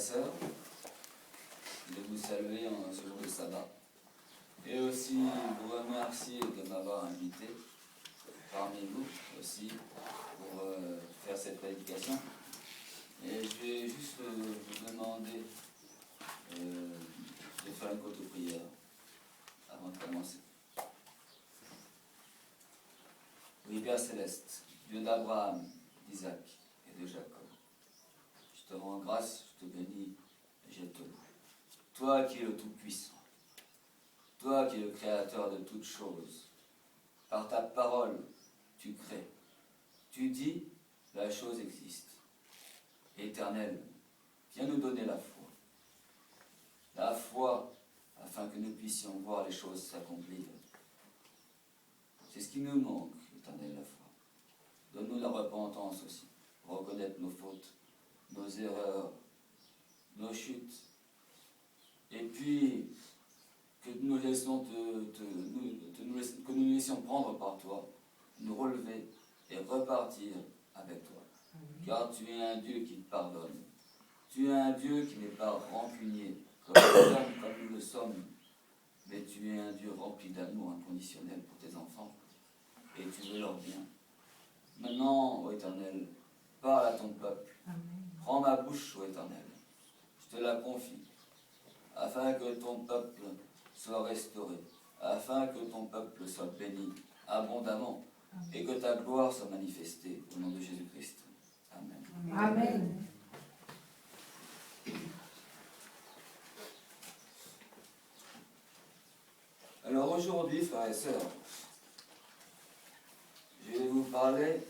sœurs, de vous saluer en ce jour de sabbat. Et aussi vous remercier de m'avoir invité parmi vous aussi pour faire cette prédication. Et je vais juste vous demander de faire une courte prière avant de commencer. Oui, Père Céleste, Dieu d'Abraham, d'Isaac et de Jacob, je te rends grâce, je te bénis et je te loue. Toi qui es le Tout-Puissant, toi qui es le Créateur de toutes choses, par ta parole, tu crées. Tu dis, la chose existe. Éternel, viens nous donner la foi. La foi, afin que nous puissions voir les choses s'accomplir. C'est ce qui nous manque, Éternel, la foi. Donne-nous la repentance aussi, pour reconnaître nos fautes, nos erreurs, nos chutes. Et puis, que nous laissions que nous laissions prendre par toi, nous relever et repartir avec toi. Car tu es un Dieu qui te pardonne. Tu es un Dieu qui n'est pas rancunier, comme nous le sommes, mais tu es un Dieu rempli d'amour inconditionnel pour tes enfants, et tu veux leur bien. Maintenant, ô Éternel, parle à ton peuple. Amen. Prends ma bouche, ô Éternel. Je te la confie, afin que ton peuple soit restauré, afin que ton peuple soit béni abondamment, et que ta gloire soit manifestée au nom de Jésus-Christ. Amen. Amen. Alors aujourd'hui, frères et sœurs, je vais vous parler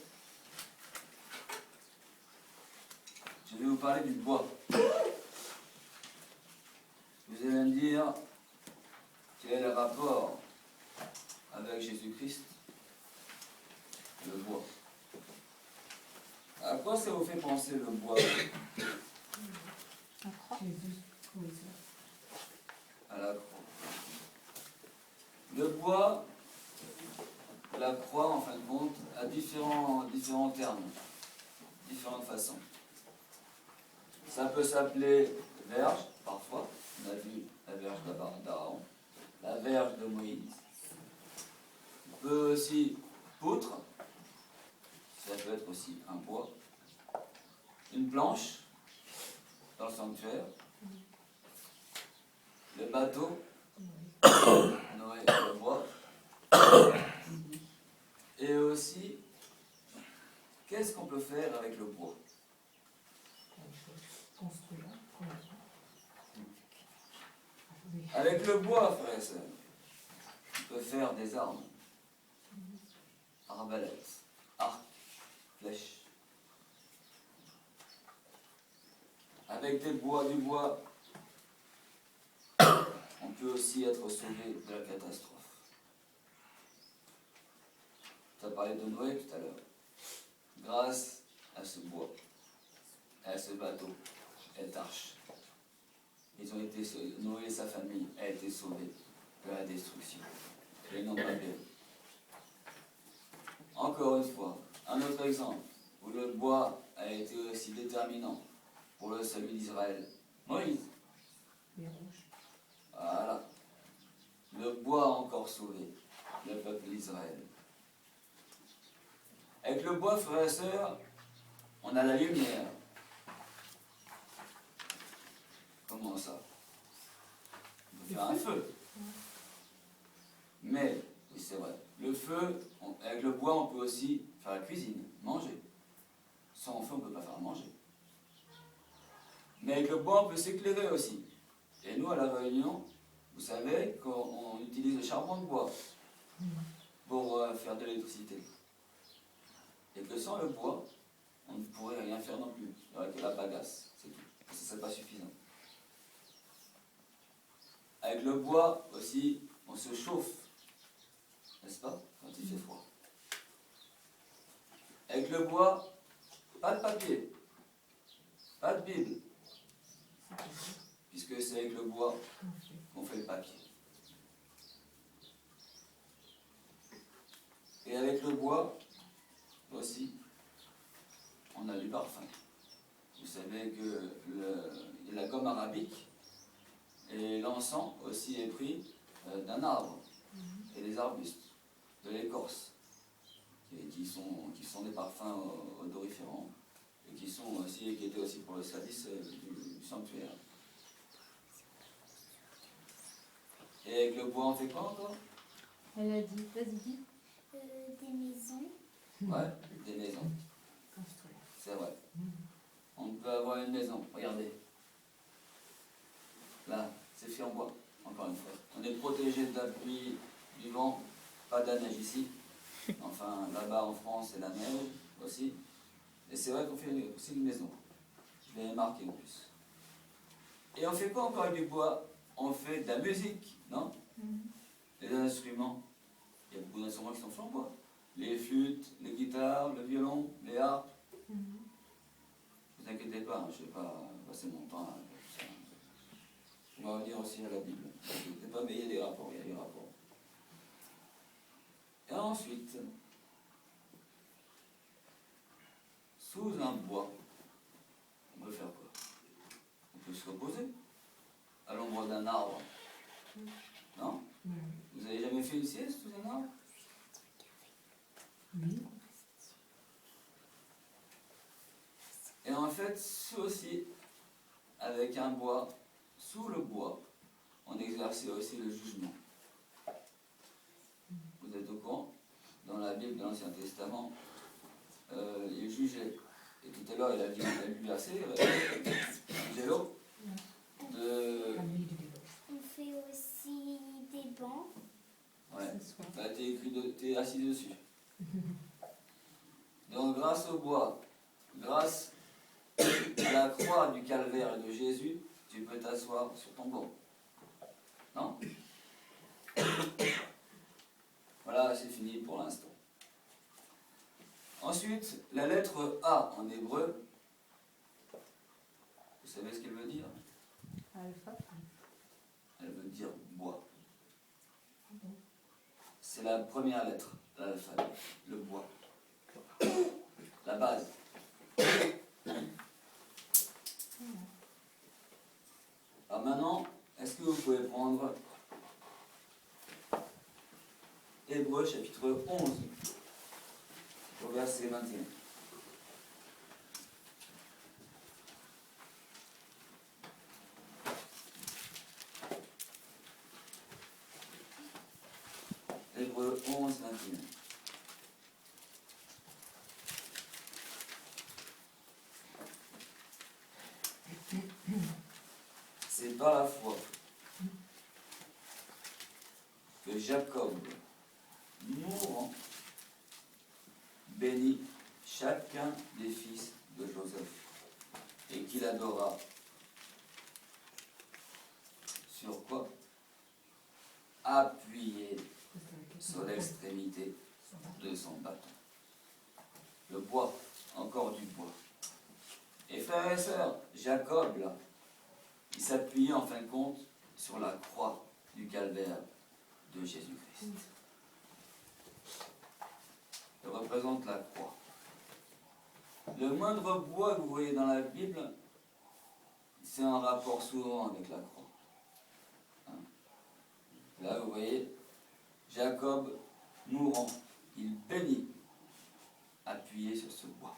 du bois. Vous allez me dire quel est le rapport avec Jésus-Christ, le bois. À quoi ça vous fait penser le bois? À la croix. Le bois, la croix, en fin de compte, a différents termes, différentes façons. Ça peut s'appeler verge, parfois. On a vu la verge d'Aaron, la verge de Moïse. On peut aussi poutre, ça peut être aussi un bois. Une planche dans le sanctuaire. Le bateau, Noé, le bois. Et aussi, qu'est-ce qu'on peut faire avec le bois? Avec le bois, frères et sœurs, on peut faire des armes. Arbalète, arc, flèche. Avec du bois, on peut aussi être sauvé de la catastrophe. Tu as parlé de Noé tout à l'heure. Grâce à ce bois, à ce bateau, cette arche, Noé et sa famille ont été sauvés de la destruction. Et non pas bien. Encore une fois, un autre exemple où le bois a été aussi déterminant pour le salut d'Israël. Moïse. Voilà. Le bois a encore sauvé le peuple d'Israël. Avec le bois, frères et sœurs, on a la lumière. Comment ça? On peut faire un feu. Mais, oui c'est vrai, le feu, avec le bois, on peut aussi faire la cuisine, manger. Sans feu, on ne peut pas faire manger. Mais avec le bois, on peut s'éclairer aussi. Et nous, à La Réunion, vous savez qu'on utilise le charbon de bois pour faire de l'électricité. Et que sans le bois, on ne pourrait rien faire non plus. Il n'y aurait que la bagasse, c'est tout. Ça ne serait pas suffisant. Avec le bois aussi, on se chauffe, n'est-ce pas, quand il fait froid. Avec le bois, pas de papier, pas de Bible, puisque c'est avec le bois qu'on fait le papier. Et avec le bois, aussi, on a du parfum. Vous savez qu'il de la gomme arabique, et l'encens aussi est pris d'un arbre, et des arbustes, de l'écorce, qui sont des parfums odoriférants, et qui étaient aussi pour le service du sanctuaire. Et avec le bois, on fait quoi encore? Elle a dit, vas-y, dis. Des maisons. Ouais, des maisons. C'est vrai. On peut avoir une maison, regardez. Là, c'est fait en bois, encore une fois. On est protégé de la pluie, du vent, pas de la neige ici. Enfin, là-bas en France, c'est la neige aussi. Et c'est vrai qu'on fait aussi une maison. Je l'ai marqué en plus. Et on fait quoi encore avec du bois? On fait de la musique, non? Les instruments. Il y a beaucoup d'instruments qui sont faits en bois. Les flûtes, les guitares, le violon, les harpes. Ne vous inquiétez pas, je ne vais pas passer mon temps à ça. On va revenir aussi à la Bible. Ne vous inquiétez pas, mais il y a des rapports, il y a des rapports. Et ensuite, sous un bois, on peut faire quoi? On peut se reposer à l'ombre d'un arbre. Non? Vous avez jamais fait une sieste sous un arbre? Et en fait, aussi, avec un bois, sous le bois, on exerçait aussi le jugement. Vous êtes au courant? Dans la Bible de l'Ancien Testament, il jugeait. Et tout à l'heure, il a lu verset, Angelo, de... On fait aussi des bancs. Ouais, bah, t'es assis dessus. Donc grâce au bois, grâce à la croix du calvaire et de Jésus, tu peux t'asseoir sur ton banc. Non? Voilà, c'est fini pour l'instant. Ensuite, la lettre A en hébreu, vous savez ce qu'elle veut dire? Alpha. Elle veut dire bois. C'est la première lettre de l'alphabet, le bois. La base. Alors maintenant, est-ce que vous pouvez prendre Hébreu chapitre 11, au verset 21. Hébreu 11, 21. C'est par la foi que Jacob, mourant, bénit chacun des fils de Joseph et qu'il adora. Sur quoi? Appuyé sur l'extrémité de son bâton. Le bois, encore du bois. Et frères et sœurs, Jacob, là, il s'appuyait en fin de compte sur la croix du calvaire de Jésus-Christ. Il représente la croix. Le moindre bois que vous voyez dans la Bible, c'est un rapport souvent avec la croix. Hein? Là, vous voyez, Jacob, mourant, il bénit, appuyé sur ce bois.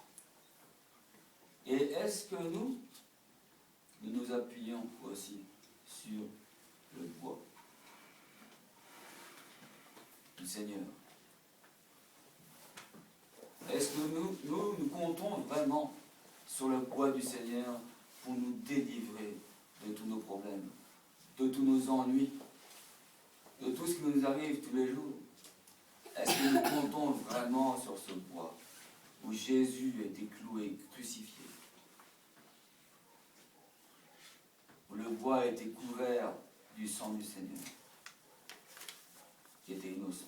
Et est-ce que nous nous appuyons aussi sur le bois du Seigneur? Est-ce que nous comptons vraiment sur le bois du Seigneur pour nous délivrer de tous nos problèmes, de tous nos ennuis, de tout ce qui nous arrive tous les jours? Est-ce que nous comptons vraiment sur ce bois où Jésus a été cloué, crucifié, où le bois a été couvert du sang du Seigneur, qui était innocent?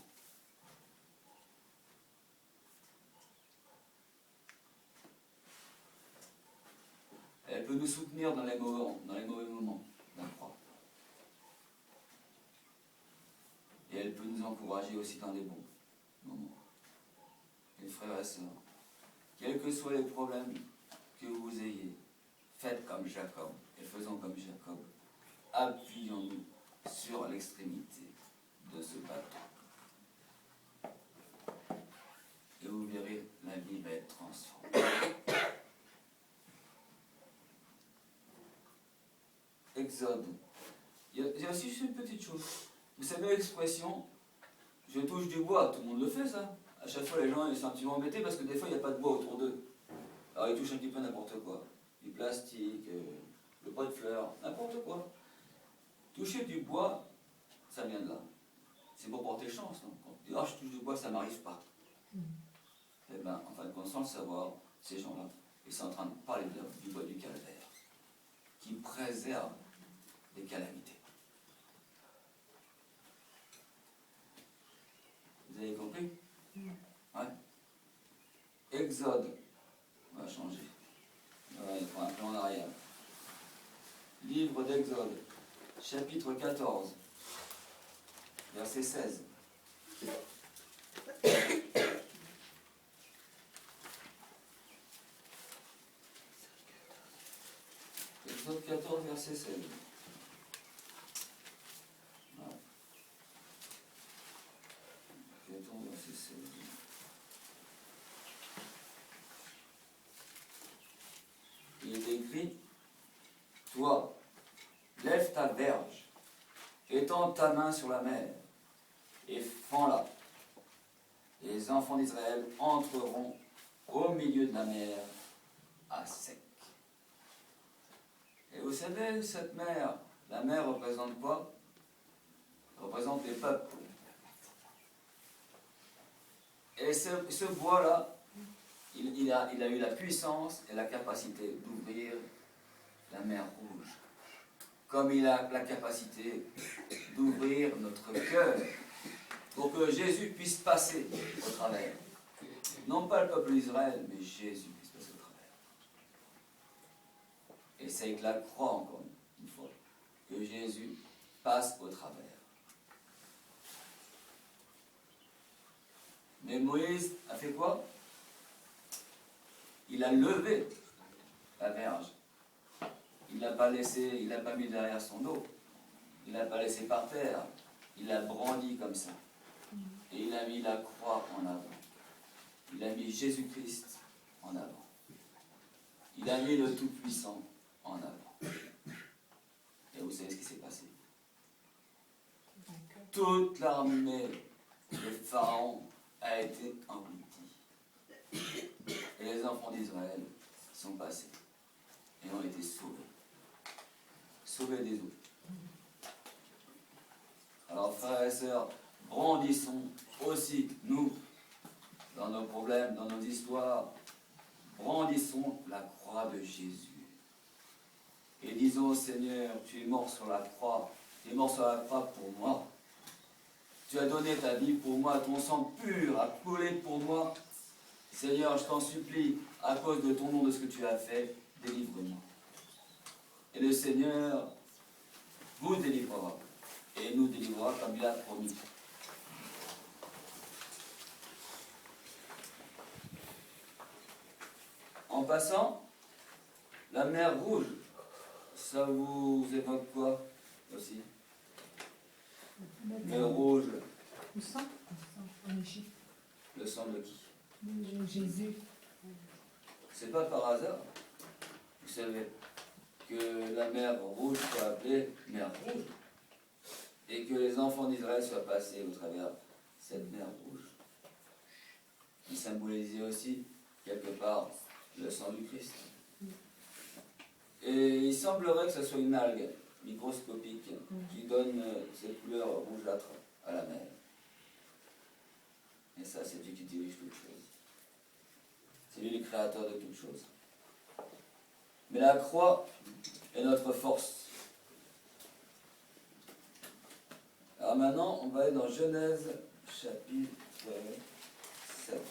Elle peut nous soutenir dans les mauvais moments, la croix. Et elle peut nous encourager aussi dans les bons moments. Les frères et sœurs, quels que soient les problèmes que vous ayez, faites comme Jacob et et faisons comme Jacob. Appuyons-nous sur l'extrémité de ce bateau. Et vous verrez, la vie va être transformée. Exode. Il y a aussi juste une petite chose. Vous savez l'expression « je touche du bois », tout le monde le fait ça. À chaque fois les gens ils sont un petit peu embêtés parce que des fois il n'y a pas de bois autour d'eux. Alors ils touchent un petit peu n'importe quoi. Du plastique, le pot de fleurs, n'importe quoi. Toucher du bois, ça vient de là. C'est pour porter chance. Non? Quand on dit « oh je touche du bois, ça ne m'arrive pas ». Eh bien, en fin de compte, sans le savoir, ces gens-là, ils sont en train de parler du bois du calvaire, qui préserve des calamités. Vous avez compris? Ouais. Exode. On va changer. Ouais, il faut un peu en arrière. Livre d'Exode, chapitre 14, verset 16. Exode 14, verset 16. Voilà. 14, verset 16. Il est écrit, toi, lève ta verge, étends ta main sur la mer, et fends-la. Les enfants d'Israël entreront au milieu de la mer à sec. Et vous savez, cette mer, la mer représente quoi? Représente les peuples. Et ce bois-là, il a eu la puissance et la capacité d'ouvrir la mer Rouge. Comme il a la capacité d'ouvrir notre cœur pour que Jésus puisse passer au travers. Non pas le peuple d'Israël, mais Jésus puisse passer au travers. Et c'est avec la croix, encore une fois, que Jésus passe au travers. Mais Moïse a fait quoi? Il a levé la verge. Il ne l'a pas laissé, il l'a pas mis derrière son dos. Il ne l'a pas laissé par terre. Il l'a brandi comme ça. Et il a mis la croix en avant. Il a mis Jésus-Christ en avant. Il a mis le Tout-Puissant en avant. Et vous savez ce qui s'est passé? Toute l'armée de Pharaon a été engloutie. Et les enfants d'Israël sont passés et ont été sauvés. Sauvés des eaux. Alors frères et sœurs, brandissons aussi, nous, dans nos problèmes, dans nos histoires, brandissons la croix de Jésus. Et disons au Seigneur, tu es mort sur la croix, tu es mort sur la croix pour moi. Tu as donné ta vie pour moi, ton sang pur a coulé pour moi. Seigneur, je t'en supplie, à cause de ton nom, de ce que tu as fait, délivre-moi. Et le Seigneur vous délivrera, et nous délivrera comme il a promis. En passant, la mer Rouge, ça vous évoque quoi aussi? Mer Rouge. Le sang en Égypte. Le sang de qui? De Jésus. C'est pas par hasard, vous savez, que la mer Rouge soit appelée mer Rouge et que les enfants d'Israël soient passés au travers de cette mer Rouge. Il symbolisait aussi, quelque part, le sang du Christ. Et il semblerait que ce soit une algue microscopique qui donne cette couleur rougeâtre à la mer. Et ça, c'est Dieu qui dirige toutes choses. C'est lui le créateur de toutes choses. Mais la croix est notre force. Alors maintenant, on va aller dans Genèse chapitre 7.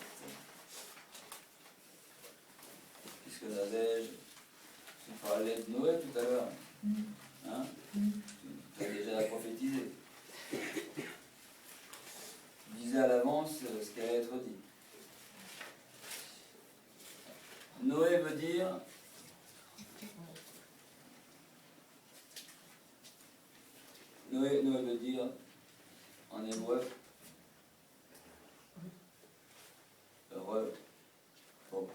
Puisque tu parlais de Noé tout à l'heure. Hein? Tu as déjà prophétisé. Tu disais à l'avance ce qui allait être dit. Noé veut dire Noé veut dire, en hébreu, heureux. Bon.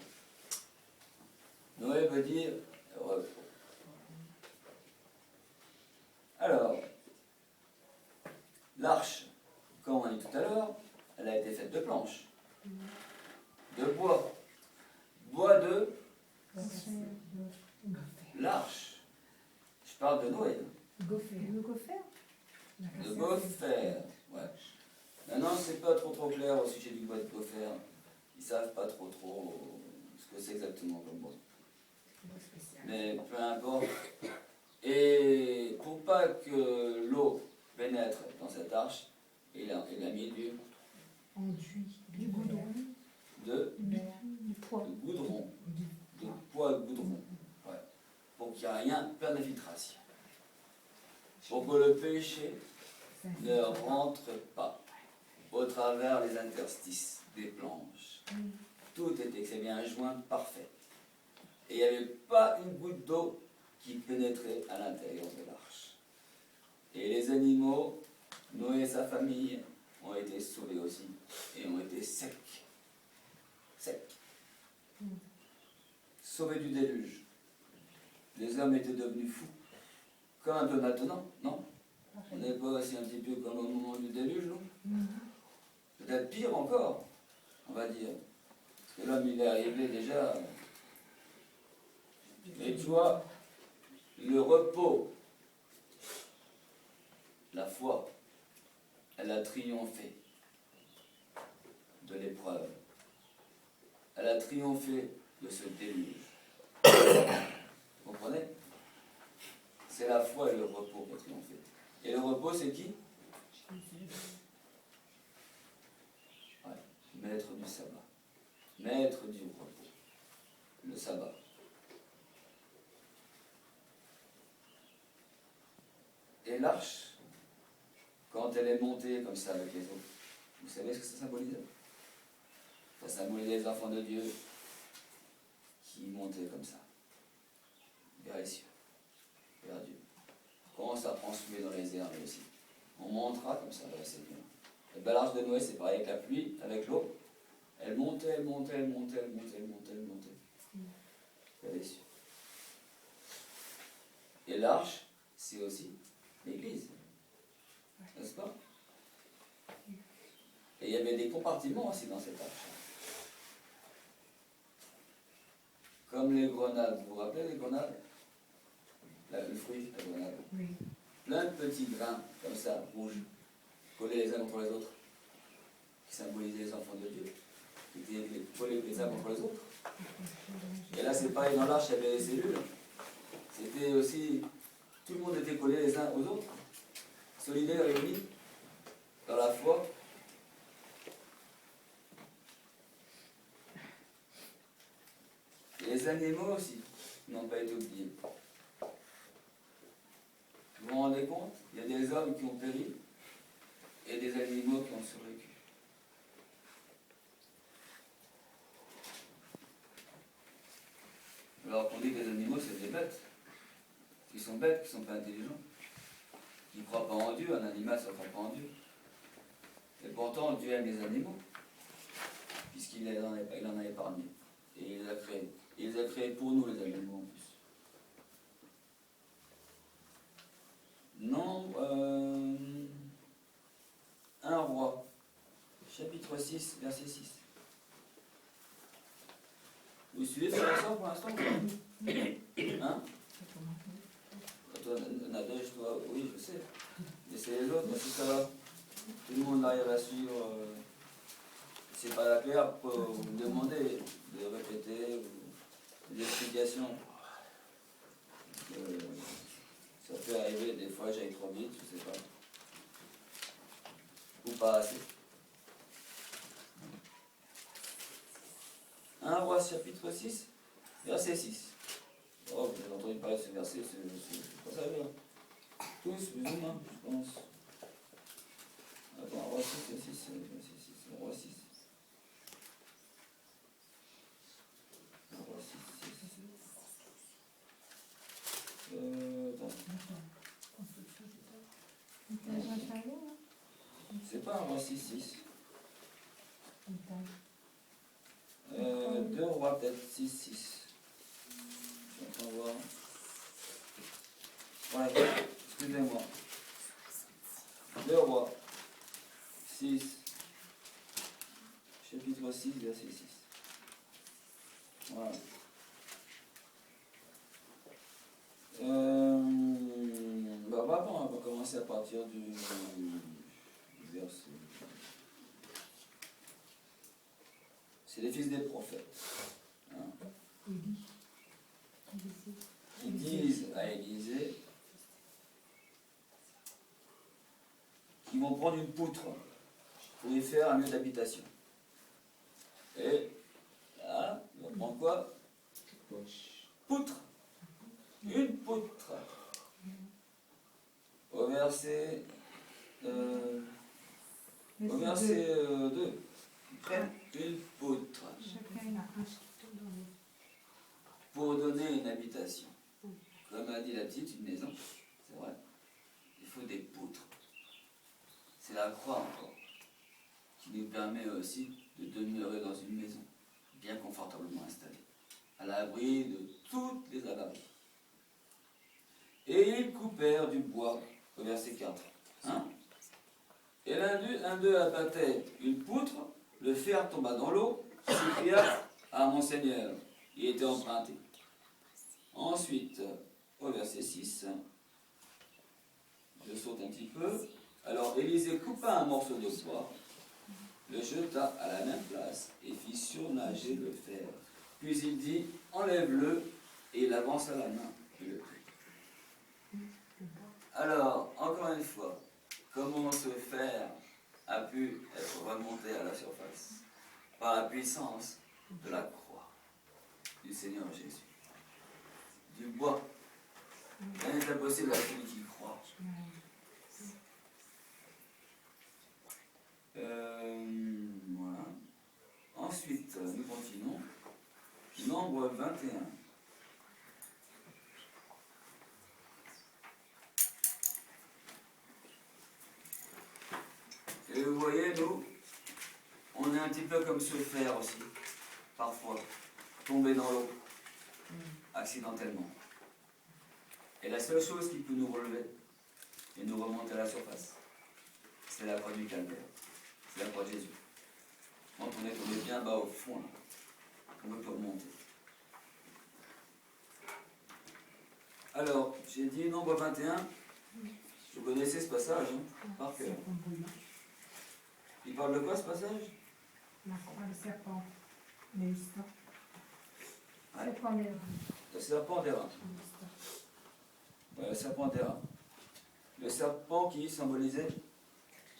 Noé veut dire heureux. Alors, l'arche, comme on a dit tout à l'heure, elle a été faite de planches, de bois. Bois de l'arche. Je parle de Noé. Le gopher. De gopher. Ouais. Maintenant, c'est pas trop clair au sujet du bois de gopher. Ils savent pas trop ce que c'est exactement comme bois. Mais peu importe. Et pour pas que l'eau pénètre dans cette arche, il a mis du goudron. Du goudron. De poids goudron. Ouais. Pour qu'il n'y ait rien, pas d'infiltration. Pour que le péché ne rentre pas au travers les interstices des planches. Tout était, c'est bien un joint parfait. Et il n'y avait pas une goutte d'eau qui pénétrait à l'intérieur de l'arche. Et les animaux, Noé et sa famille, ont été sauvés aussi et ont été secs. Sauvés du déluge. Les hommes étaient devenus fous. Comme un peu maintenant, non? On n'est pas aussi un petit peu comme au moment du déluge, non? Peut-être pire encore, on va dire. Parce que l'homme, il est arrivé déjà. Et tu vois, le repos, la foi, elle a triomphé de l'épreuve. Elle a triomphé de ce déluge. Vous comprenez? C'est la foi et le repos qui ont triomphé. Et le repos, c'est qui? Ouais. Maître du sabbat. Maître du repos. Le sabbat. Et l'arche, quand elle est montée comme ça avec les eaux, vous savez ce que ça symbolisait? Ça symbolisait les enfants de Dieu qui montaient comme ça, vers les cieux, vers Dieu. Comment ça transmet dans les airs, mais aussi. On montera comme ça vers le Seigneur. Et bien l'arche de Noé, c'est pareil avec la pluie, avec l'eau. Elle montait, elle montait, elle montait, elle montait, elle montait, elle montait. Vers les cieux. Et l'arche, c'est aussi l'Église. N'est-ce pas? Et il y avait des compartiments aussi dans cette arche. Comme les grenades. Vous vous rappelez les grenades? Le fruit, la grenade. Oui. Plein de petits grains, comme ça, rouges, collés les uns contre les autres, qui symbolisaient les enfants de Dieu, qui étaient collés les uns contre les autres. Et là, c'est pareil, dans l'arche, il y avait les cellules. C'était aussi, tout le monde était collé les uns aux autres, solidaires, réunis, dans la foi. Et les animaux aussi n'ont pas été oubliés. Vous vous rendez compte? Il y a des hommes qui ont péri et des animaux qui ont survécu. Alors qu'on dit que les animaux, c'est des bêtes. Qui sont bêtes, qui ne sont pas intelligents. Qui ne croient pas en Dieu. Un animal, ça ne croit pas en Dieu. Et pourtant, Dieu aime les animaux, puisqu'il en a épargné. Et il les a créés. Il les a créés pour nous, les animaux, en plus. Nombre 1 roi, chapitre 6, verset 6. Vous suivez ce verset pour l'instant? Hein? Toi, Nadège, toi, oui, je sais. Mais c'est les autres, si ça va. Tout le monde arrive à suivre. C'est pas clair, pour vous demander de répéter des explications. Ça peut arriver, des fois j'aille trop vite, je sais pas. Ou pas assez. 1 Roi chapitre 6, verset 6. Oh, vous avez entendu parler de ce verset, c'est pas ça là. Tous, plus ou moins, je pense. Attends, 1 Roi 6, verset 6, verset 6, 1 Roi 6. 1 Roi 6, 6. Attends. 6, 6. Putain. 2 rois, peut-être 6, 6. Je suis en train de voir. Ouais, excusez-moi. 2 rois, 6, chapitre 6, verset 6. Voilà. On va commencer à partir du verset. C'est les fils des prophètes. Hein, qui disent à Élisée qu'ils vont prendre une poutre pour y faire un lieu d'habitation. Et là, ils vont prendre quoi? Poutre. Une poutre. Au verset 2. Ils prennent une poutre pour donner une habitation. Comme a dit la petite, une maison. C'est vrai. Il faut des poutres. C'est la croix encore qui nous permet aussi de demeurer dans une maison bien confortablement installée, à l'abri de toutes les avaries. Et ils coupèrent du bois, au verset 4. Hein? Et l'un d'eux abattait une poutre, le fer tomba dans l'eau, s'écria à mon Seigneur, il était emprunté. Ensuite, au verset 6, je saute un petit peu. Alors Élisée coupa un morceau de bois, le jeta à la même place et fit surnager le fer. Puis il dit, enlève-le, et il avança la main et le prit. Alors, encore une fois, comment ce fer a pu être remonté à la surface? Par la puissance de la croix du Seigneur Jésus. Du bois. Rien n'est impossible à celui qui croit. Voilà. Ensuite, nous continuons. Nombre 21. Et vous voyez, nous, on est un petit peu comme ce fer aussi, parfois, tombé dans l'eau, accidentellement. Et la seule chose qui peut nous relever et nous remonter à la surface, c'est la croix du calvaire, c'est la croix de Jésus. Quand on est tombé bien bas au fond, là, on ne peut plus remonter. Alors, j'ai dit nombre 21, vous connaissez ce passage, hein, par cœur. Il parle de quoi ce passage? La croix, le serpent. Mais ça. Ouais. Serpent d'airain. Le serpent d'airain. Ouais, le serpent d'airain. Le serpent qui symbolisait?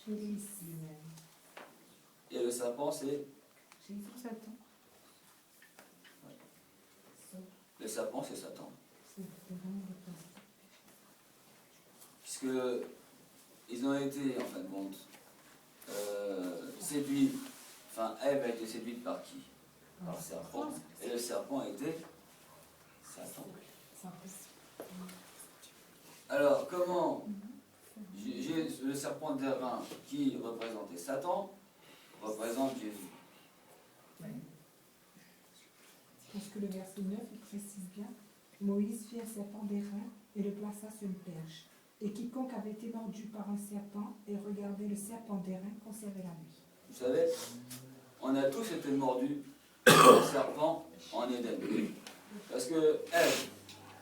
Jésus. Et le serpent, c'est? Jésus, Satan. Le serpent, c'est Satan. C'est vraiment le pasteur. Puisque ils ont été, en fin de compte, séduits. Enfin, Ève a été séduite par qui? Par le serpent. Et le serpent était Satan. Alors, comment j'ai le serpent d'airain qui représentait Satan, représente Jésus? Parce que le verset 9, il précise bien, Moïse fit un serpent d'airain et le plaça sur une perche. Et quiconque avait été mordu par un serpent et regardait le serpent d'airain conservait la vie. Vous savez, on a tous été mordus par le serpent en Éden. Parce que Ève,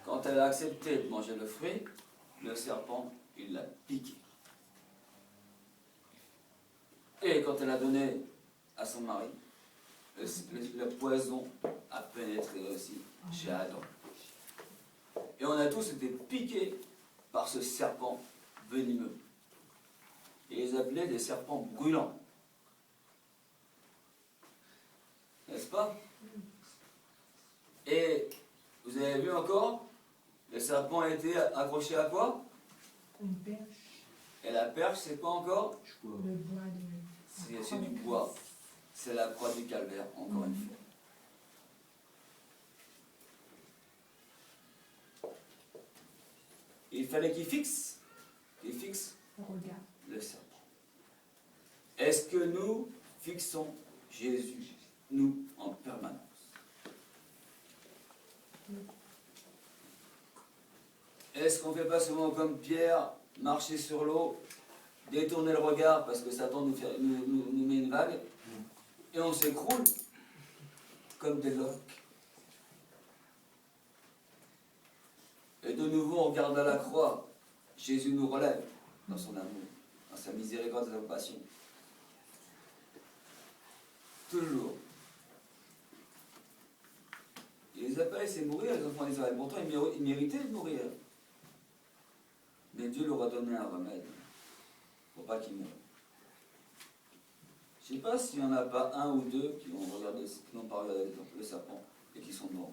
quand elle a accepté de manger le fruit, le serpent, il l'a piqué. Et quand elle a donné à son mari, le poison a pénétré aussi chez Adam. Et on a tous été piqués par ce serpent venimeux. Et ils appelaient des serpents brûlants. N'est-ce pas? Et vous avez vu encore, le serpent a été accroché à quoi? Une perche. Et la perche, c'est quoi encore? Le bois de... C'est du bois. C'est la croix du calvaire, encore une fois. Il fallait qu'il fixe Regarde. le serpent. Est-ce que nous fixons Jésus, nous, en permanence? Est-ce qu'on ne fait pas souvent comme Pierre, marcher sur l'eau, détourner le regard parce que Satan nous met une vague, et on s'écroule comme des loques? Et de nouveau, on regarde à la croix. Jésus nous relève dans son amour, dans sa miséricorde et sa compassion. Toujours. Il les a pas laissés mourir, les enfants d'Israël. Pourtant, ils méritaient de mourir. Mais Dieu leur a donné un remède pour pas qu'ils meurent. Je ne sais pas s'il n'y en a pas un ou deux qui n'ont pas regardé le serpent et qui sont morts.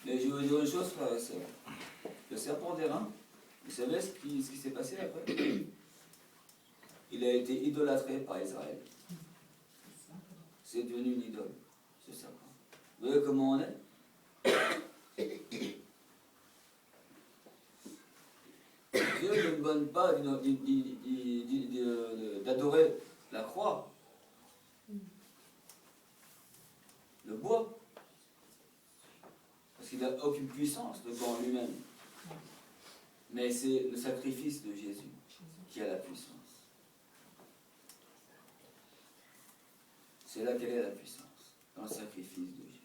Mais je vais vous dire une chose, frères et sœurs. Le serpent d'airain, vous savez ce qui s'est passé après? Il a été idolâtré par Israël. C'est devenu une idole, ce serpent. Vous voyez comment on est? Dieu ne nous donne pas d'adorer la croix, le bois, parce qu'il n'a aucune puissance, le bois en lui-même. Mais c'est le sacrifice de Jésus qui a la puissance. C'est là qu'elle est la puissance, dans le sacrifice de Jésus.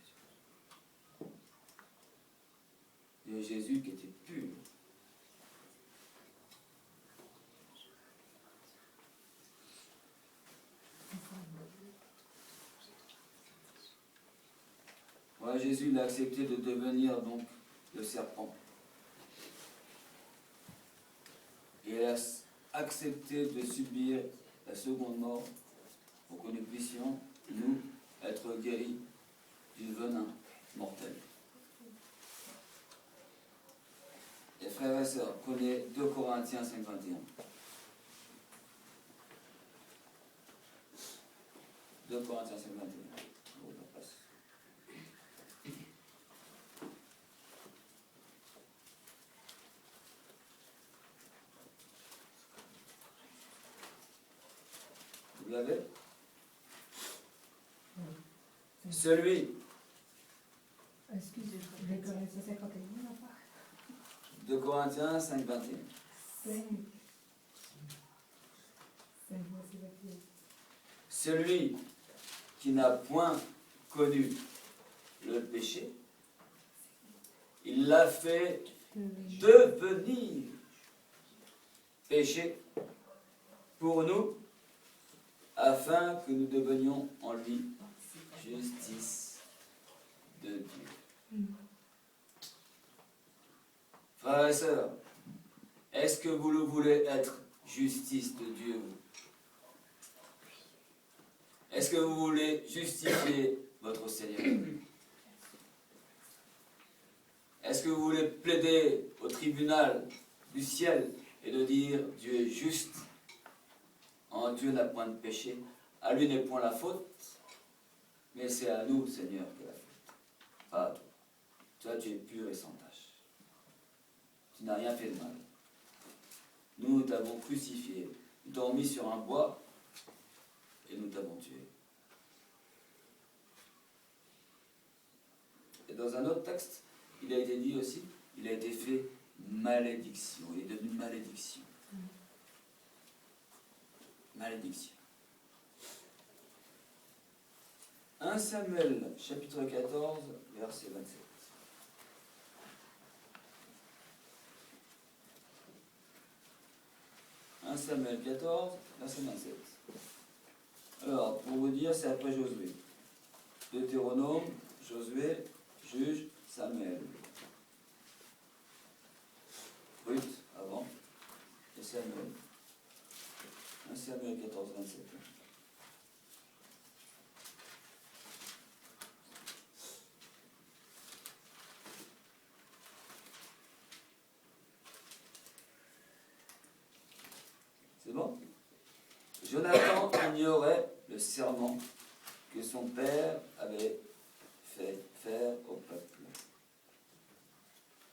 De Jésus qui était pur. Voilà, Jésus il a accepté de devenir donc le serpent. Et il a accepté de subir la seconde mort pour que nous puissions, nous, être guéris du venin mortel. Et frères et sœurs, prenez 2 Corinthiens 5, 21. 2 Corinthiens 5, 21. Vous l'avez? Celui. Excusez, je vais Corinthiens 51, là. 2 Corinthiens 5, 21. 5. Celui qui n'a point connu le péché, il l'a fait devenir péché pour nous, afin que nous devenions en lui justice de Dieu. Frères et sœurs, est-ce que vous le voulez être justice de Dieu? Est-ce que vous voulez justifier votre Seigneur? Est-ce que vous voulez plaider au tribunal du ciel et de dire Dieu est juste? En Dieu n'a point de péché, à lui n'est point la faute, mais c'est à nous, Seigneur, que la faute. Pas à toi. Toi, tu es pur et sans tache. Tu n'as rien fait de mal. Nous t'avons crucifié, nous t'avons mis sur un bois et nous t'avons tué. Et dans un autre texte, il a été dit aussi, il a été fait malédiction, il est devenu malédiction. Malédiction. 1 Samuel, chapitre 14, verset 27. 1 Samuel 14, verset 27. Alors, pour vous dire, c'est après Josué. Deutéronome, Josué, Juge, Samuel. Ruth, avant, et Samuel. 1 Samuel 14, 27. C'est bon? Jonathan ignorait le serment que son père avait fait faire au peuple.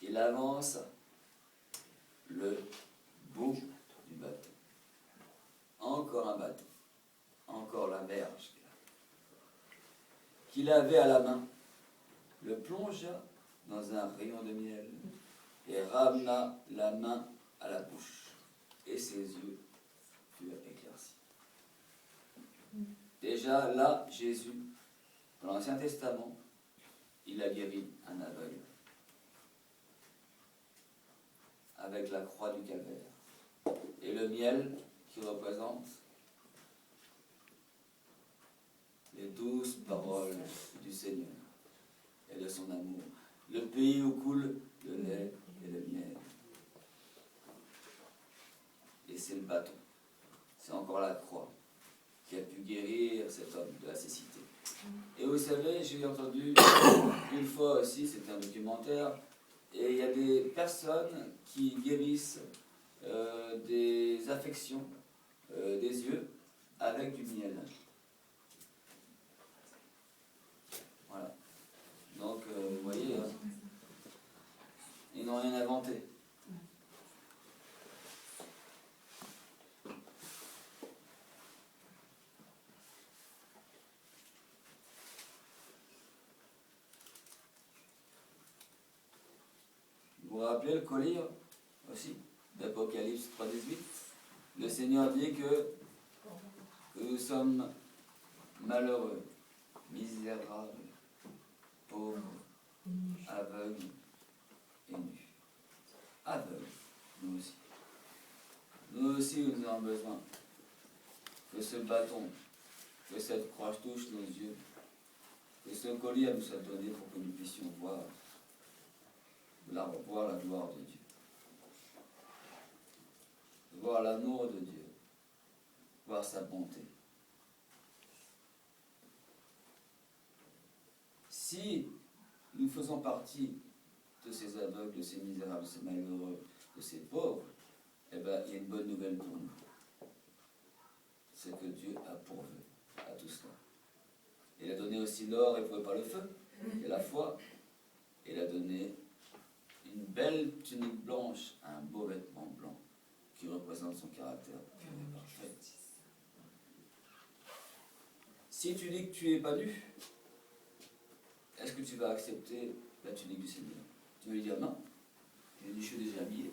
Il avance le bout du bâton. Encore un bâton. encore la verge qu'il avait à la main, le plongea dans un rayon de miel et ramena la main à la bouche, et ses yeux furent éclaircis. Déjà là, Jésus, dans l'Ancien Testament, il a guéri un aveugle avec la croix du calvaire et le miel qui représente les douces paroles du Seigneur et de son amour, le pays où coule le lait et le miel. Et c'est le bâton, c'est encore la croix qui a pu guérir cet homme de la cécité. Et vous savez, j'ai entendu une fois aussi, c'était un documentaire, et il y a des personnes qui guérissent des affections des yeux avec du miel. Voilà. Donc, vous voyez, ils n'ont rien inventé. Vous vous rappelez le collier aussi d'Apocalypse 3,18. Le Seigneur dit que nous sommes malheureux, misérables, pauvres, aveugles et nus. Aveugles, nous aussi. Nous aussi, nous avons besoin que ce bâton, que cette croix touche nos yeux, que ce collier nous soit donné pour que nous puissions voir la gloire de Dieu, voir l'amour de Dieu, voir sa bonté. Si nous faisons partie de ces aveugles, de ces misérables, de ces malheureux, de ces pauvres, eh bien, il y a une bonne nouvelle pour nous. C'est que Dieu a pourvu à tout cela. Il a donné aussi l'or éprouvé par le feu, et la foi. Il a donné une belle tunique blanche, un beau vêtement blanc qui représente son caractère pur et parfait. Si tu dis que tu es pas nu, est-ce que tu vas accepter la tunique du Seigneur? Tu vas lui dire non. Tu lui dis, je suis déjà habillé.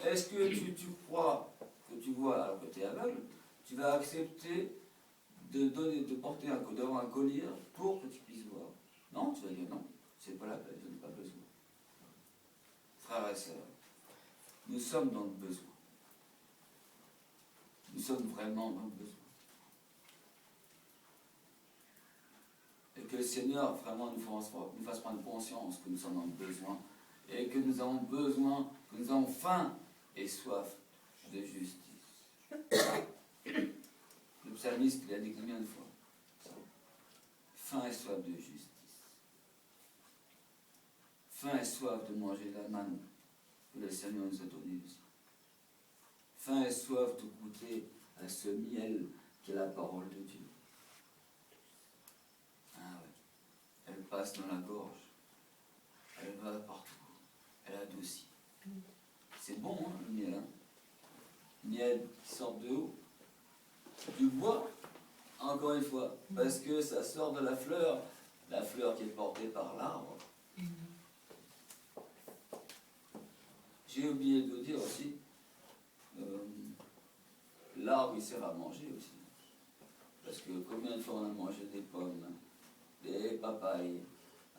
Est-ce que tu crois que tu vois alors que tu es aveugle? Tu vas accepter de porter d'avoir un collier pour que tu puisses voir? Non, tu vas dire non, c'est pas la peine, je n'ai pas besoin. Frères et sœurs, nous sommes dans le besoin. Nous sommes vraiment dans le besoin. Et que le Seigneur vraiment nous fasse prendre conscience que nous sommes dans le besoin et que nous avons besoin, que nous avons faim et soif de justice. Le psalmiste l'a dit combien de fois? Faim et soif de justice. Faim et soif de manger la manne que le Seigneur nous a donnée aussi. Faim et soif de goûter à ce miel qui est la parole de Dieu. Ah ouais. Elle passe dans la gorge. Elle va partout. Elle adoucit. C'est bon, hein, le miel. Hein? Le miel qui sort de haut. Du bois, encore une fois, parce que ça sort de la fleur qui est portée par l'arbre. J'ai oublié de dire aussi, l'arbre il sert à manger aussi. Parce que combien de fois on a mangé des pommes, des papayes,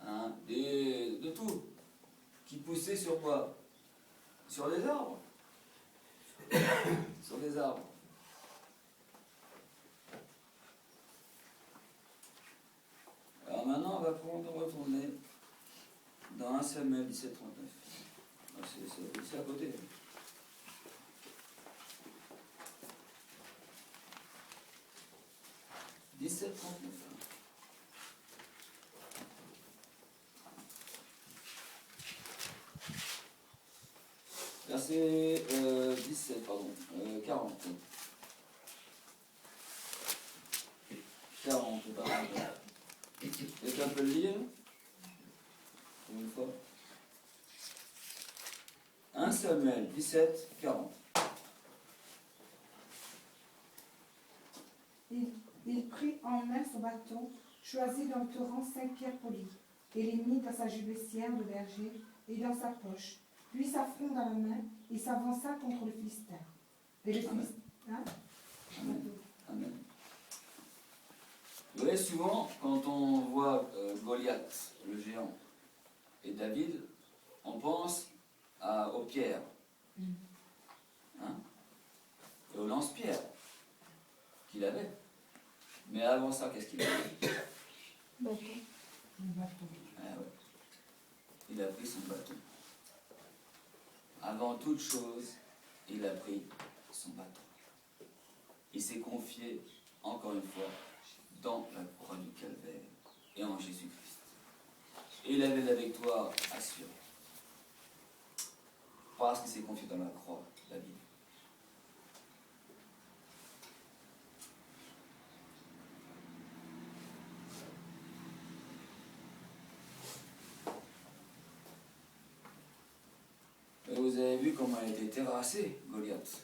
hein, de tout, qui poussaient sur quoi? Sur les arbres. Sur les arbres. Alors maintenant, on va retourner dans 1 Samuel 17, 39. C'est à côté. « 17, 39. Verset 17, pardon, 40. 40, pardon. Quelqu'un peut le lire? Pour une fois. 1 Samuel 17, 40. Il prit en main son bâton, choisit dans le torrent 5 pierres polies, et les mit dans sa jubbessière de berger et dans sa poche, puis sa fronde à la main, et s'avança contre le Philistin. Et le Amen. Philistin, hein? Amen. Amen. Vous voyez, souvent, quand on voit Goliath, le géant, et David, on pense aux pierres, hein, et aux lance-pierres qu'il avait. Mais avant ça, qu'est-ce qu'il avait? Bâton. Le bâton. Ah ouais. Il a pris son bâton. Avant toute chose, il a pris son bâton. Il s'est confié, encore une fois, dans la croix du Calvaire et en Jésus-Christ. Et il avait la victoire assurée. Parce qu'il s'est confié dans la croix, David. Et vous avez vu comment il a été terrassé, Goliath.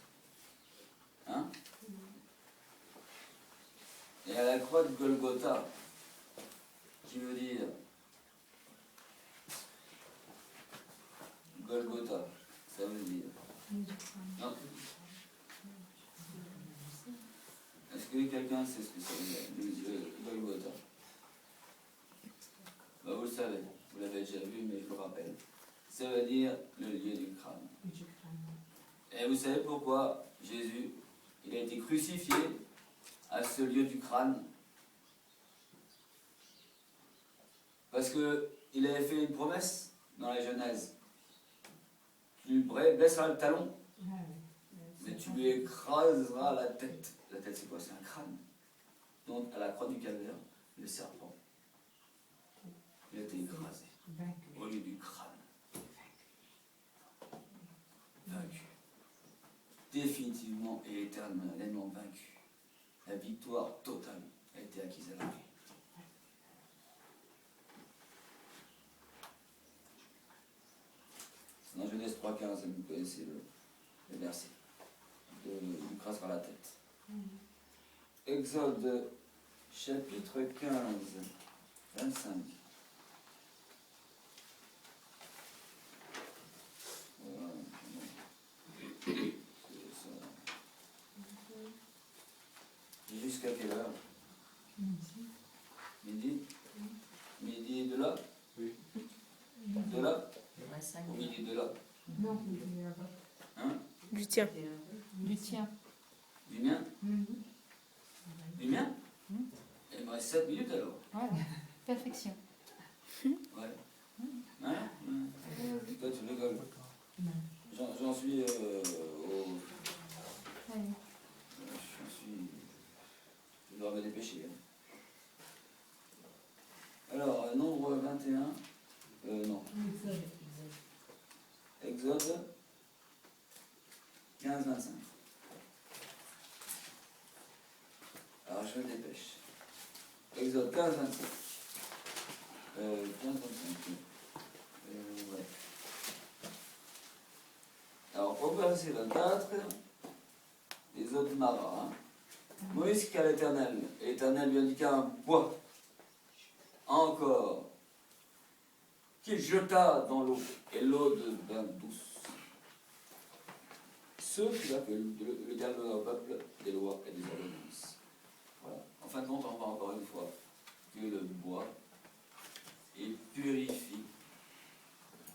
Hein? Et à la croix de Golgotha, qui veut dire Golgotha, ça veut dire. Non. Est-ce que quelqu'un sait ce que ça veut dire, le Golgotha? Ben, vous le savez, vous l'avez déjà vu, mais je vous rappelle. Ça veut dire le lieu du crâne. Et vous savez pourquoi Jésus, il a été crucifié à ce lieu du crâne? Parce qu'il avait fait une promesse dans la Genèse. Tu baisseras le talon, mais tu lui écraseras la tête. La tête, c'est quoi? C'est un crâne. Donc, à la croix du Calvaire, le serpent, il a été écrasé au lieu du crâne. Vaincu. Définitivement et éternellement vaincu. La victoire totale a été acquise à lui. Dans Genèse 3,15, vous connaissez le verset. Il écrasera la tête. Exode chapitre 15, 25. Voilà. Jusqu'à quelle heure? Midi? Midi et de là? Oui. De là? Ouais, Au midi de là? Non, Hein? Du tien. Du tien. Du mien? Du mien? Il me reste 7 minutes alors. Voilà. Perfection. Ouais. Hein? Toi tu rigoles. J'en suis au... Ouais. Je dois me dépêcher. Alors, nombre 21. Non. Exode 15, 25. Alors, je me dépêche. Exode 15, 25. 15, 25. Ouais. Alors, au verset 24, les eaux de Mara. Hein. Moïse qu'à l'Éternel, et l'Éternel lui indiqua un bois, encore, qu'il jeta dans l'eau, et l'eau devint douce. Ce qui a que le diable au peuple des lois et des ordonnances. Voilà. En fin de compte, on voit encore une fois que le bois est purifié,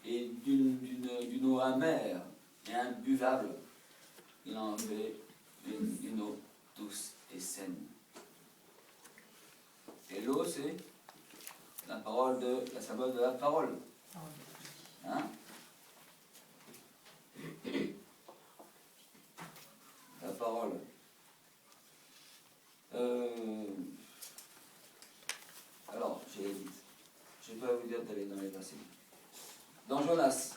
et d'une eau amère et imbuvable, il en fait une eau douce et saine. Et l'eau, c'est la symbole de la parole. Hein? La parole. Alors, j'ai dit, je ne vais pas vous dire d'aller dans les versets. Dans Jonas,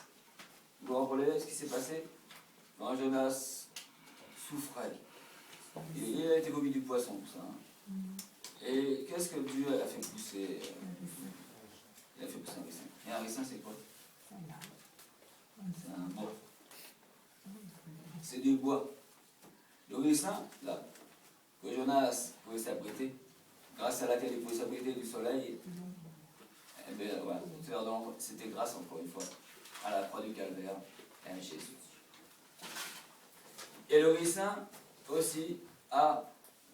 vous vous rappelez ce qui s'est passé? Dans Jonas souffrait. Il a été vomi du poisson, tout ça. Hein. Et qu'est-ce que Dieu a fait pousser? Il a fait pousser un ricin. Et un ricin, c'est quoi? C'est un bois. C'est du bois. Le ricin, là, que Jonas pouvait s'abriter, grâce à laquelle il pouvait s'abriter du soleil, eh bien, voilà, c'était grâce, encore une fois, à la croix du Calvaire et à Jésus. Et le ricin aussi a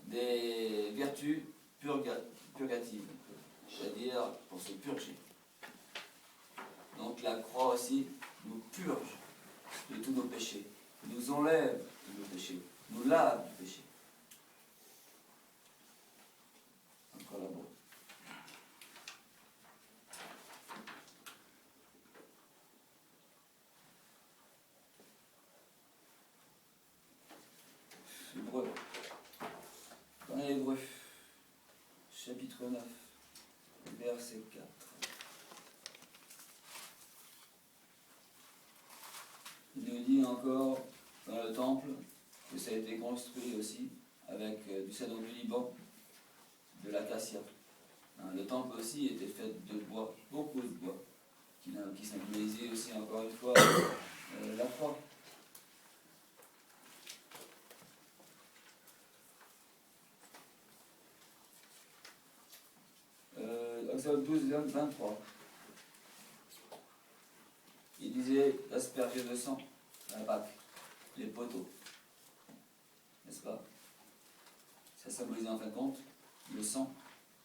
des vertus purgatives, c'est-à-dire pour se purger. Donc la croix aussi nous purge de tous nos péchés, nous enlève de nos péchés, nous lave du péché. Encore là-bas. Hébreux. Dans les Hébreux, chapitre 9, verset 4. Il nous dit encore dans le temple que ça a été construit aussi avec du cèdre du Liban, de l'acacia. Le temple aussi était fait de bois, beaucoup de bois, qui symbolisait aussi encore une fois la croix. Exode 12, 23. Il disait d'asperger de sang la Pâque, les poteaux. N'est-ce pas? Ça symbolisait en fin de compte le sang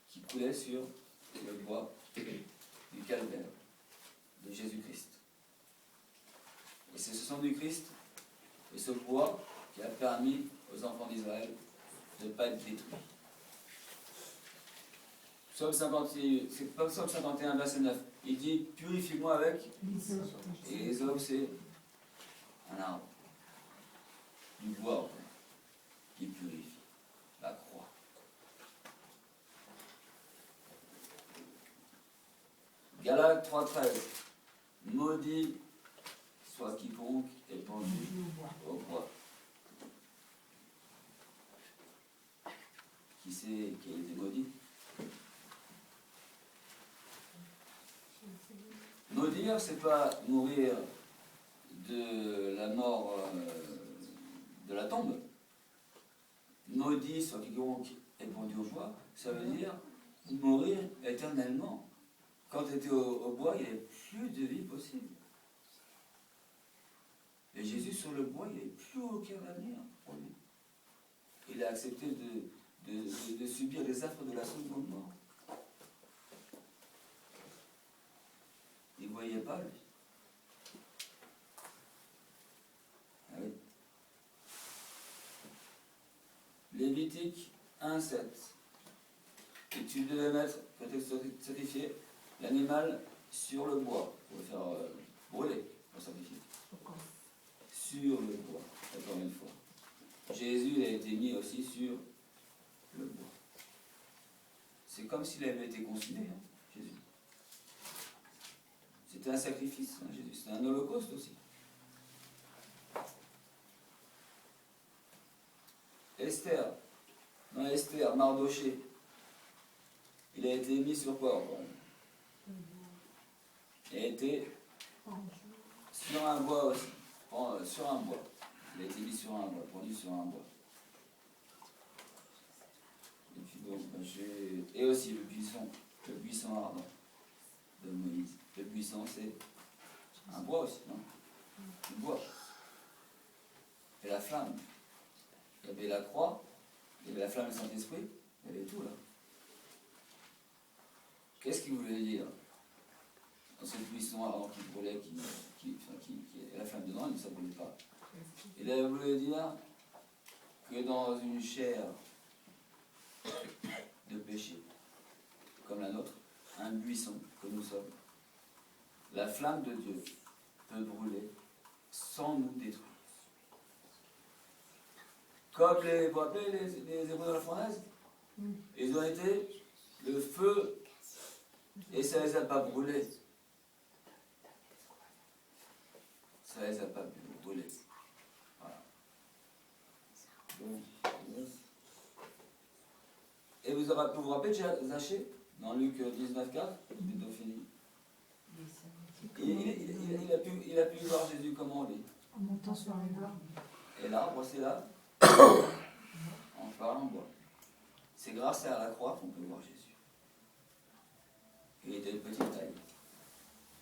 qui coulait sur le bois du calvaire de Jésus-Christ. Et c'est ce sang du Christ et ce bois qui a permis aux enfants d'Israël de ne pas être détruits. Psaume 51, verset 9. Il dit, purifie-moi avec. Et les hommes, c'est un arbre. Du bois qui purifie. La croix. Galates 3,13. Maudit soit quiconque est pendu au bois. Qui a été maudit? Maudire, c'est pas mourir de la mort de la tombe. Maudit soit quiconque est pendu au bois, ça veut dire mourir éternellement. Quand tu étais au bois, il n'y avait plus de vie possible. Et Jésus sur le bois, il n'y avait plus aucun avenir pour lui. Il a accepté de subir les affres de la seconde mort. Il ne voyait pas, lui. Ah oui. Lévitique 1,7. Et tu devais mettre, pour te sacrifier, l'animal sur le bois, pour le faire brûler, pour sacrifier. Sur le bois, encore une fois. Jésus a été mis aussi sur le bois. C'est comme s'il avait été consumé, hein, Jésus. C'était un sacrifice, hein, Jésus. C'était un holocauste aussi. Esther, dans Esther, Mardoché, il a été mis sur quoi encore? Il a été sur un bois aussi. Sur un bois. Il a été mis sur un bois, pendu sur un bois. Et puis bon, et aussi le buisson ardent de Moïse. Le buisson, c'est un bois aussi, non? Du bois. Et la flamme. Il y avait la croix, il y avait la flamme du Saint-Esprit, il y avait tout là. Qu'est-ce qu'il voulait dire dans ce buisson ardent qui brûlait, qui la flamme dedans, il ne s'en brûlait pas. Il avait voulu dire que dans une chair de péché, comme la nôtre, un buisson que nous sommes, la flamme de Dieu peut brûler sans nous détruire. Comme vous rappelez les Hébreux de la fournaise, ils ont été le feu et ça ne les a pas brûlés. Ça ne les a pas brûlés. Voilà. Et vous vous rappelez de Zachée dans Luc 19,4, c'est bientôt fini. Il a pu voir Jésus comment, lui? En montant sur un arbre. Et l'arbre, c'est là. En par en bois. C'est grâce à la croix qu'on peut voir Jésus. Il était de petite taille.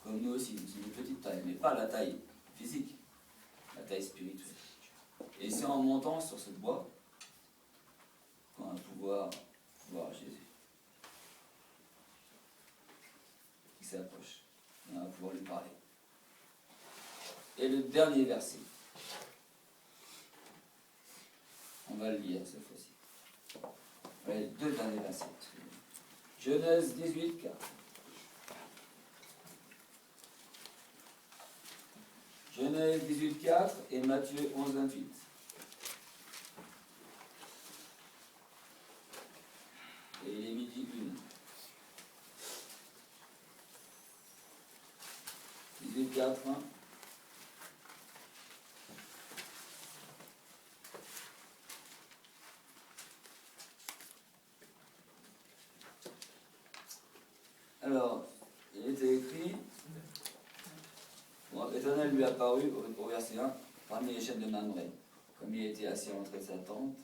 Comme nous aussi, nous sommes de petite taille, mais pas la taille physique, la taille spirituelle. Et c'est en montant sur ce bois qu'on va pouvoir voir Jésus. Il s'approche. On va pouvoir lui parler. Et le dernier verset. On va le lire cette fois-ci. Ouais, les deux derniers versets. Genèse 18, 4. Genèse 18, 4 et Matthieu 11, 28. Et il est midi 1. 18, 4. Alors, il était écrit, bon, l'Éternel lui apparut au verset 1 parmi les chaînes de Mamré, comme il était assis à l'entrée de sa tente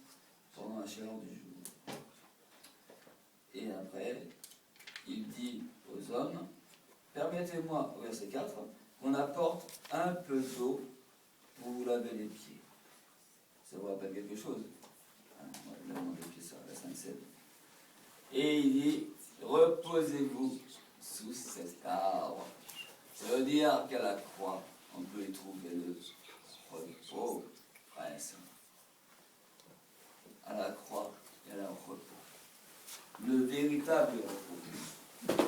pendant la chaleur du jour. Et après, il dit aux hommes, permettez-moi, au verset 4, qu'on apporte un peu d'eau pour vous laver les pieds. Ça vous rappelle quelque chose? Le lavement des pieds, ça, la Sainte-Seine. Et il dit, reposez-vous sous cet arbre. Ça veut dire qu'à la croix, on peut y trouver le repos. Ouais, ça. À la croix, il y a le repos. Le véritable repos.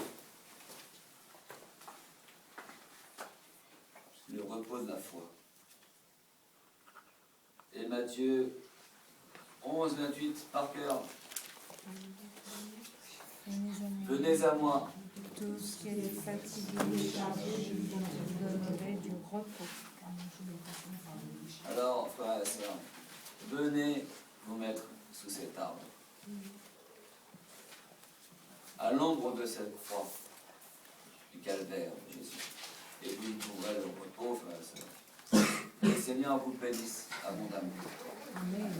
Le repos de la foi. Et Matthieu 11, 28, par cœur. Venez à moi. Tous qui êtes fatigués et chargés, je vous donnerai du repos. Alors, frères et sœurs, venez vous mettre sous cet arbre. À l'ombre de cette croix du calvaire de Jésus. Et vous y trouverez le repos, frères et sœurs. Que le Seigneur vous bénisse abondamment. Amen.